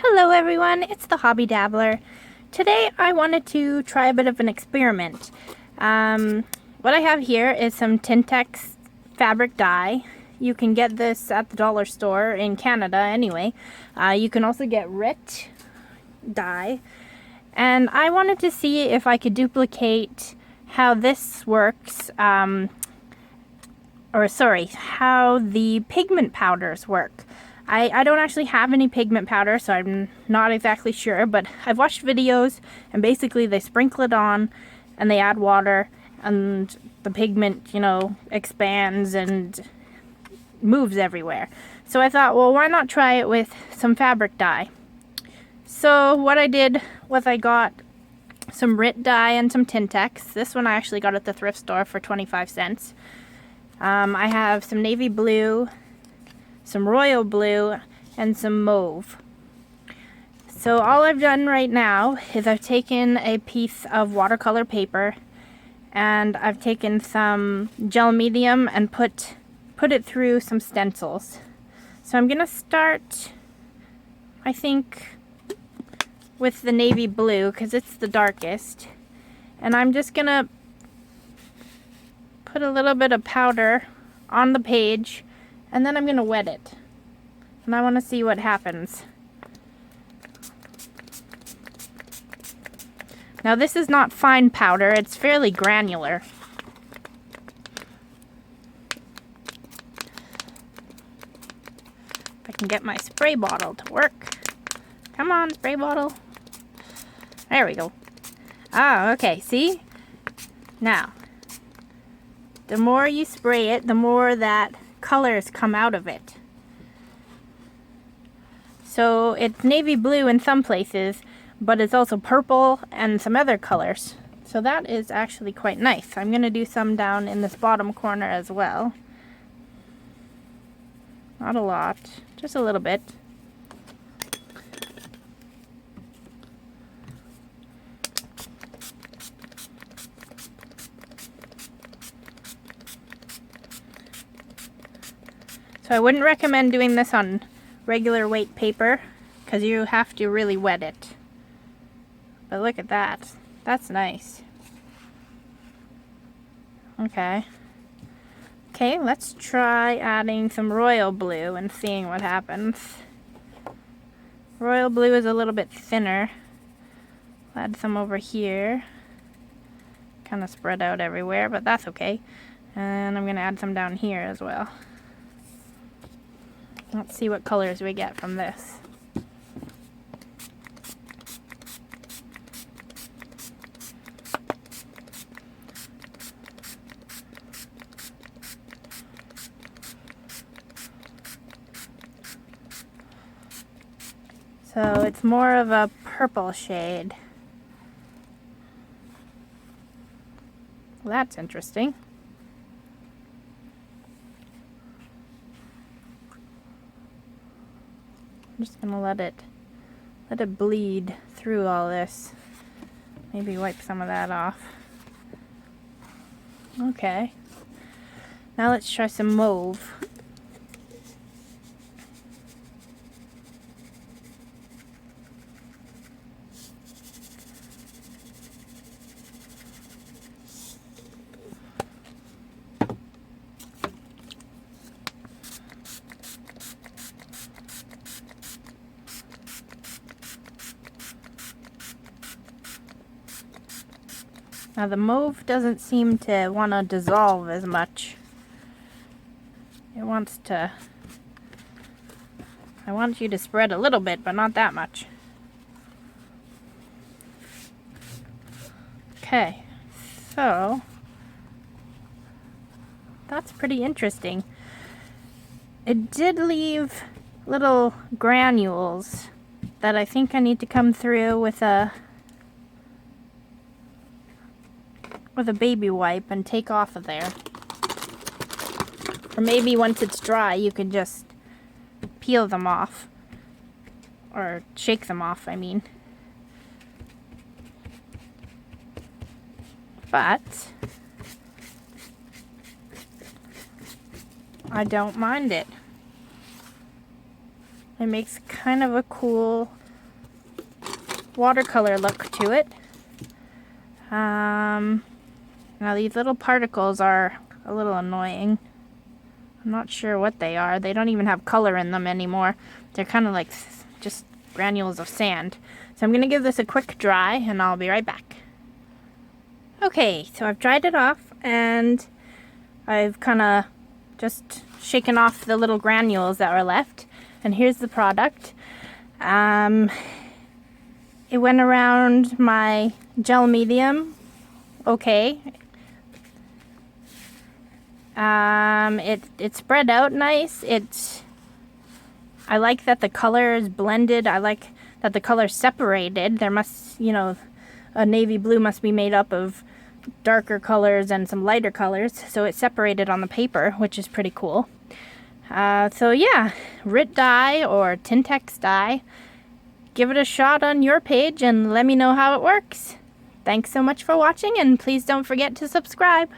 Hello everyone, it's the Hobby Dabbler. Today I wanted to try a bit of an experiment. What I have here is some Tintex fabric dye. You can get this at the dollar store in Canada anyway. You can also get RIT dye. And I wanted to see if I could duplicate how this works, how the pigment powders work. I don't actually have any pigment powder, so I'm not exactly sure, but I've watched videos and basically they sprinkle it on and they add water and the pigment, expands and moves everywhere. So I thought, well, why not try it with some fabric dye? So what I did was I got some RIT dye and some Tintex. This one I actually got at the thrift store for 25 cents. I have some navy blue, some royal blue, and some mauve. So all I've done right now is I've taken a piece of watercolor paper and I've taken some gel medium and put it through some stencils. So I'm gonna start, I think, with the navy blue because it's the darkest, and I'm just gonna put a little bit of powder on the page and then I'm going to wet it. And I want to see what happens. Now this is not fine powder, it's fairly granular. If I can get my spray bottle to work. Come on, spray bottle. There we go. Ah, okay, see? Now, the more you spray it, the more that colors come out of it. So it's navy blue in some places, but it's also purple and some other colors. So that is actually quite nice. I'm going to do some down in this bottom corner as well. Not a lot, just a little bit. So I wouldn't recommend doing this on regular weight paper because you have to really wet it. But look at that. That's nice. Okay. Okay, let's try adding some royal blue and seeing what happens. Royal blue is a little bit thinner. I'll add some over here. Kind of spread out everywhere, but that's okay. And I'm going to add some down here as well. Let's see what colors we get from this. So it's more of a purple shade. Well, that's interesting. I'm just gonna let it bleed through all this. Maybe wipe some of that off. Okay. Now let's try some mauve. Now the mauve doesn't seem to want to dissolve as much. It wants to... I want you to spread a little bit, but not that much. Okay, so that's pretty interesting. It did leave little granules that I think I need to come through with a baby wipe and take off of there. Or maybe once it's dry you can just peel them off. Or shake them off, I mean. But I don't mind it. It makes kind of a cool watercolor look to it. Now these little particles are a little annoying. I'm not sure what they are. They don't even have color in them anymore. They're kind of like just granules of sand. So I'm going to give this a quick dry and I'll be right back. Okay, so I've dried it off and I've kind of just shaken off the little granules that were left. And here's the product. It went around my gel medium okay. It spread out nice. I like that the color is blended. I like that the color's separated. There must, you know, a navy blue must be made up of darker colors and some lighter colors, so it's separated on the paper, which is pretty cool. So yeah, RIT dye or Tintex dye. Give it a shot on your page and let me know how it works. Thanks so much for watching, and please don't forget to subscribe.